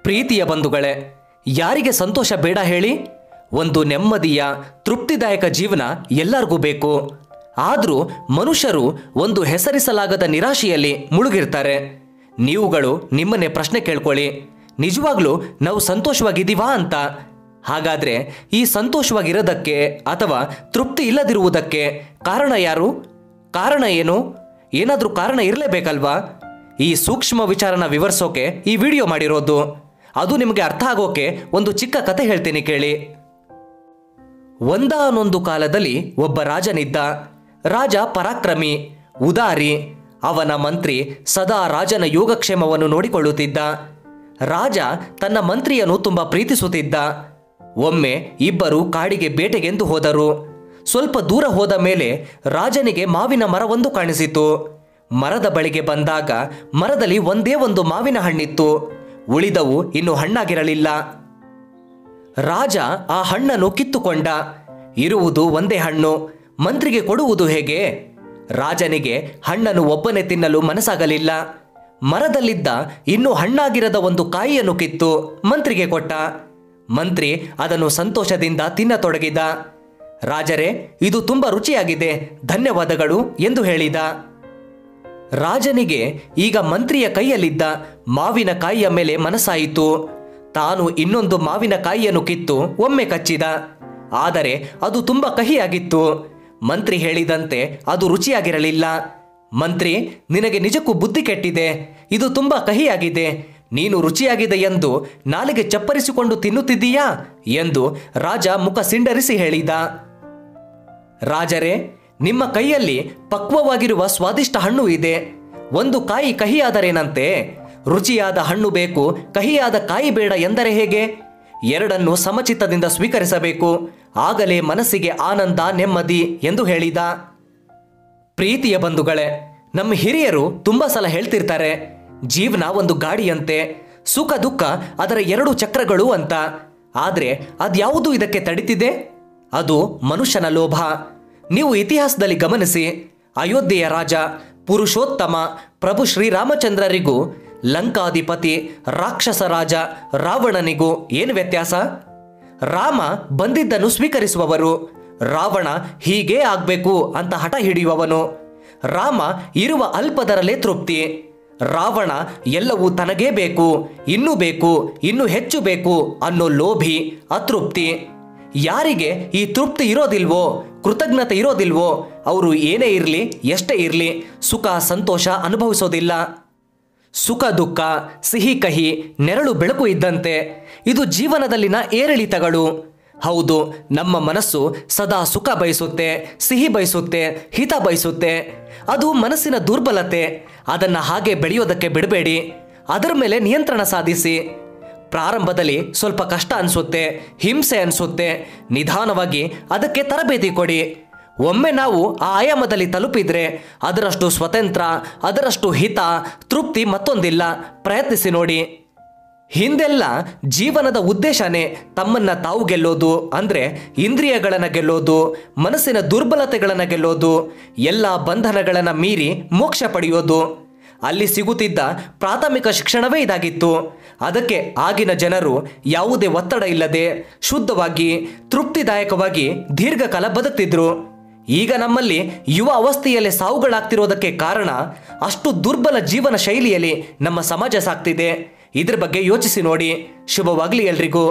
ಪ್ರೀತಿಯ ಬಂಧುಗಳೇ, ಯಾರಿಗೆ ಸಂತೋಷ ಬೇಡ ಹೇಳಿ? ಒಂದು ನೆಮ್ಮದಿಯ ತೃಪ್ತಿದಾಯಕ ಜೀವನ ಎಲ್ಲರಿಗೂ ಬೇಕು. ಆದರೂ ಮನುಷ್ಯರು ಒಂದು ಹೆಸರಿಸಲಾಗದ ನಿರಾಶೆಯಲ್ಲಿ ಮುಳುಗಿರ್ತಾರೆ. ನೀವುಗಳು ನಿಮ್ಮನ್ನೇ ಪ್ರಶ್ನೆ ಕೇಳ್ಕೊಳ್ಳಿ, ನಿಜವಾಗ್ಲೂ ನಾವು ಸಂತೋಷವಾಗಿದ್ದೀವಾ ಅಂತ. ಹಾಗಾದರೆ ಈ ಸಂತೋಷವಾಗಿರೋದಕ್ಕೆ ಅಥವಾ ತೃಪ್ತಿ ಇಲ್ಲದಿರುವುದಕ್ಕೆ ಕಾರಣ ಯಾರು? ಕಾರಣ ಏನು? ಏನಾದರೂ ಕಾರಣ ಇರಲೇಬೇಕಲ್ವಾ? ಈ ಸೂಕ್ಷ್ಮ ವಿಚಾರನ ವಿವರಿಸೋಕೆ ಈ ವಿಡಿಯೋ ಮಾಡಿರೋದು. ಅದು ನಿಮಗೆ ಅರ್ಥ ಆಗೋಕೆ ಒಂದು ಚಿಕ್ಕ ಕತೆ ಹೇಳ್ತೀನಿ ಕೇಳಿ. ಒಂದಾನೊಂದು ಕಾಲದಲ್ಲಿ ಒಬ್ಬ ರಾಜನಿದ್ದ. ರಾಜ ಪರಾಕ್ರಮಿ, ಉದಾರಿ. ಅವನ ಮಂತ್ರಿ ಸದಾ ರಾಜನ ಯೋಗಕ್ಷೇಮವನ್ನು ನೋಡಿಕೊಳ್ಳುತ್ತಿದ್ದ. ರಾಜ ತನ್ನ ಮಂತ್ರಿಯನ್ನು ತುಂಬ ಪ್ರೀತಿಸುತ್ತಿದ್ದ. ಒಮ್ಮೆ ಇಬ್ಬರು ಕಾಡಿಗೆ ಬೇಟೆಗೆಂದು ಹೋದರು. ಸ್ವಲ್ಪ ದೂರ ಹೋದ ಮೇಲೆ ರಾಜನಿಗೆ ಮಾವಿನ ಮರವೊಂದು ಕಾಣಿಸಿತು. ಮರದ ಬಳಿಗೆ ಬಂದಾಗ ಮರದಲ್ಲಿ ಒಂದೇ ಒಂದು ಮಾವಿನ ಹಣ್ಣಿತ್ತು. ಉಳಿದವು ಇನ್ನು ಹಣ್ಣಾಗಿರಲಿಲ್ಲ. ರಾಜ ಆ ಹಣ್ಣನ್ನು ಕಿತ್ತುಕೊಂಡ. ಇರುವುದು ಒಂದೇ ಹಣ್ಣು, ಮಂತ್ರಿಗೆ ಕೊಡುವುದು ಹೇಗೆ? ರಾಜನಿಗೆ ಹಣ್ಣನ್ನು ಒಬ್ಬನೇ ತಿನ್ನಲು ಮನಸ್ಸಾಗಲಿಲ್ಲ. ಮರದಲ್ಲಿದ್ದ ಇನ್ನೂ ಹಣ್ಣಾಗಿರದ ಒಂದು ಕಾಯಿಯನ್ನು ಕಿತ್ತು ಮಂತ್ರಿಗೆ ಕೊಟ್ಟ. ಮಂತ್ರಿ ಅದನ್ನು ಸಂತೋಷದಿಂದ ತಿನ್ನತೊಡಗಿದ. ರಾಜರೇ, ಇದು ತುಂಬ ರುಚಿಯಾಗಿದೆ, ಧನ್ಯವಾದಗಳು ಎಂದು ಹೇಳಿದ. ರಾಜನಿಗೆ ಈಗ ಮಂತ್ರಿಯ ಕೈಯಲ್ಲಿದ್ದ ಮಾವಿನಕಾಯಿಯ ಮೇಲೆ ಮನಸ್ಸಾಯಿತು. ತಾನು ಇನ್ನೊಂದು ಮಾವಿನಕಾಯಿಯನ್ನು ಕಿತ್ತು ಒಮ್ಮೆ ಕಚ್ಚಿದ. ಆದರೆ ಅದು ತುಂಬ ಕಹಿಯಾಗಿತ್ತು. ಮಂತ್ರಿ ಹೇಳಿದಂತೆ ಅದು ರುಚಿಯಾಗಿರಲಿಲ್ಲ. ಮಂತ್ರಿ, ನಿನಗೆ ನಿಜಕ್ಕೂ ಬುದ್ಧಿ ಕೆಟ್ಟಿದೆ, ಇದು ತುಂಬ ಕಹಿಯಾಗಿದೆ, ನೀನು ರುಚಿಯಾಗಿದೆ ಎಂದು ನಾಲಿಗೆ ಚಪ್ಪರಿಸಿಕೊಂಡು ತಿನ್ನುತ್ತಿದ್ದೀಯಾ ಎಂದು ರಾಜ ಮುಖ ಸಿಂಡರಿಸಿ ಹೇಳಿದ. ರಾಜರೇ, ನಿಮ್ಮ ಕೈಯಲ್ಲಿ ಪಕ್ವವಾಗಿರುವ ಸ್ವಾದಿಷ್ಟ ಹಣ್ಣು ಇದೆ. ಒಂದು ಕಾಯಿ ಕಹಿಯಾದರೇನಂತೆ? ರುಚಿಯಾದ ಹಣ್ಣು ಬೇಕು, ಕಹಿಯಾದ ಕಾಯಿ ಬೇಡ ಎಂದರೆ ಹೇಗೆ? ಎರಡನ್ನು ಸಮಚಿತ್ತದಿಂದ ಸ್ವೀಕರಿಸಬೇಕು, ಆಗಲೇ ಮನಸ್ಸಿಗೆ ಆನಂದ, ನೆಮ್ಮದಿ ಎಂದು ಹೇಳಿದ. ಪ್ರೀತಿಯ ಬಂಧುಗಳೇ, ನಮ್ಮ ಹಿರಿಯರು ತುಂಬ ಸಲ ಹೇಳ್ತಿರ್ತಾರೆ, ಜೀವನ ಒಂದು ಗಾಡಿಯಂತೆ, ಸುಖ ದುಃಖ ಅದರ ಎರಡು ಚಕ್ರಗಳು ಅಂತ. ಆದರೆ ಅದ್ಯಾವುದು ಇದಕ್ಕೆ ತಡಿತಿದೆ? ಅದು ಮನುಷ್ಯನ ಲೋಭ. ನೀವು ಇತಿಹಾಸದಲ್ಲಿ ಗಮನಿಸಿ, ಅಯೋಧ್ಯೆಯ ರಾಜ ಪುರುಷೋತ್ತಮ ಪ್ರಭು ಶ್ರೀರಾಮಚಂದ್ರರಿಗೂ ಲಂಕಾಧಿಪತಿ ರಾಕ್ಷಸ ರಾಜ ರಾವಣನಿಗೂ ಏನು ವ್ಯತ್ಯಾಸ? ರಾಮ ಬಂದಿದ್ದನ್ನು ಸ್ವೀಕರಿಸುವವರು, ರಾವಣ ಹೀಗೇ ಆಗಬೇಕು ಅಂತ ಹಠ ಹಿಡಿಯುವವನು. ರಾಮ ಇರುವ ಅಲ್ಪದರಲ್ಲೇ ತೃಪ್ತಿ, ರಾವಣ ಎಲ್ಲವೂ ತನಗೇ ಬೇಕು, ಇನ್ನೂ ಬೇಕು, ಇನ್ನೂ ಹೆಚ್ಚು ಬೇಕು ಅನ್ನೋ ಲೋಭಿ, ಅತೃಪ್ತಿ. ಯಾರಿಗೆ ಈ ತೃಪ್ತಿ ಇರೋದಿಲ್ವೋ, ಕೃತಜ್ಞತೆ ಇರೋದಿಲ್ವೋ, ಅವರು ಏನೇ ಇರಲಿ, ಎಷ್ಟೇ ಇರಲಿ, ಸುಖ ಸಂತೋಷ ಅನುಭವಿಸೋದಿಲ್ಲ. ಸುಖ ದುಃಖ, ಸಿಹಿ ಕಹಿ, ನೆರಳು ಬೆಳಕು ಇದ್ದಂತೆ. ಇದು ಜೀವನದಲ್ಲಿನ ಏರಿಳಿತಗಳು. ಹೌದು, ನಮ್ಮ ಮನಸ್ಸು ಸದಾ ಸುಖ ಬಯಸುತ್ತೆ, ಸಿಹಿ ಬಯಸುತ್ತೆ, ಹಿತ ಬಯಸುತ್ತೆ. ಅದು ಮನಸ್ಸಿನ ದುರ್ಬಲತೆ. ಅದನ್ನು ಹಾಗೆ ಬೆಳೆಯೋದಕ್ಕೆ ಬಿಡಬೇಡಿ, ಅದರ ಮೇಲೆ ನಿಯಂತ್ರಣ ಸಾಧಿಸಿ. ಪ್ರಾರಂಭದಲ್ಲಿ ಸ್ವಲ್ಪ ಕಷ್ಟ ಅನಿಸುತ್ತೆ, ಹಿಂಸೆ ಅನಿಸುತ್ತೆ. ನಿಧಾನವಾಗಿ ಅದಕ್ಕೆ ತರಬೇತಿ ಕೊಡಿ. ಒಮ್ಮೆ ನಾವು ಆ ಆಯಾಮದಲ್ಲಿ ತಲುಪಿದ್ರೆ ಅದರಷ್ಟು ಸ್ವತಂತ್ರ, ಅದರಷ್ಟು ಹಿತ, ತೃಪ್ತಿ ಮತ್ತೊಂದಿಲ್ಲ. ಪ್ರಯತ್ನಿಸಿ ನೋಡಿ. ಹಿಂದೆಲ್ಲ ಜೀವನದ ಉದ್ದೇಶನೇ ತಮ್ಮನ್ನ ತಾವು ಗೆಲ್ಲೋದು, ಅಂದರೆ ಇಂದ್ರಿಯಗಳನ್ನು ಗೆಲ್ಲೋದು, ಮನಸ್ಸಿನ ದುರ್ಬಲತೆಗಳನ್ನು ಗೆಲ್ಲೋದು, ಎಲ್ಲ ಬಂಧನಗಳನ್ನು ಮೀರಿ ಮೋಕ್ಷ ಪಡೆಯೋದು. ಅಲ್ಲಿ ಸಿಗುತ್ತಿದ್ದ ಪ್ರಾಥಮಿಕ ಶಿಕ್ಷಣವೇ ಇದಾಗಿತ್ತು. ಅದಕ್ಕೆ ಆಗಿನ ಜನರು ಯಾವುದೇ ಒತ್ತಡ ಇಲ್ಲದೆ ಶುದ್ಧವಾಗಿ, ತೃಪ್ತಿದಾಯಕವಾಗಿ ದೀರ್ಘಕಾಲ ಬದುಕ್ತಿದ್ರು. ಈಗ ನಮ್ಮಲ್ಲಿ ಯುವ ಅವಸ್ಥೆಯಲ್ಲೇ ಸಾವುಗಳಾಗ್ತಿರೋದಕ್ಕೆ ಕಾರಣ ಅಷ್ಟು ದುರ್ಬಲ ಜೀವನ ಶೈಲಿಯಲ್ಲಿ ನಮ್ಮ ಸಮಾಜ ಸಾಗ್ತಿದೆ. ಇದ್ರ ಬಗ್ಗೆ ಯೋಚಿಸಿ ನೋಡಿ. ಶುಭವಾಗಲಿ ಎಲ್ರಿಗೂ.